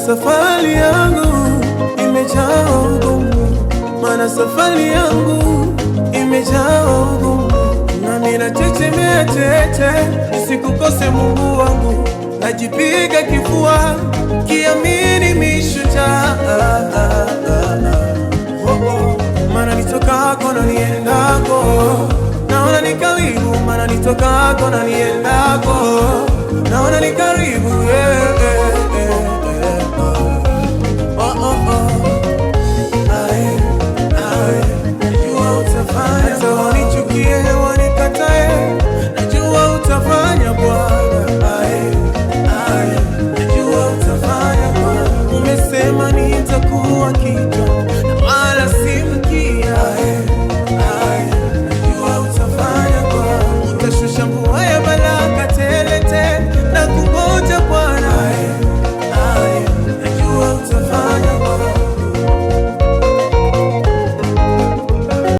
safari yangu imejaa ugumu, maana safari yangu imejaa ugumu. Nami nachechemea tete, nisikukose Mungu wangu. Najipiga kifua, kiamini mishujaa. Maana nitokako na niendako, naona ni karibu. Maana nitokako na niendako, naona ni karibu, yeah.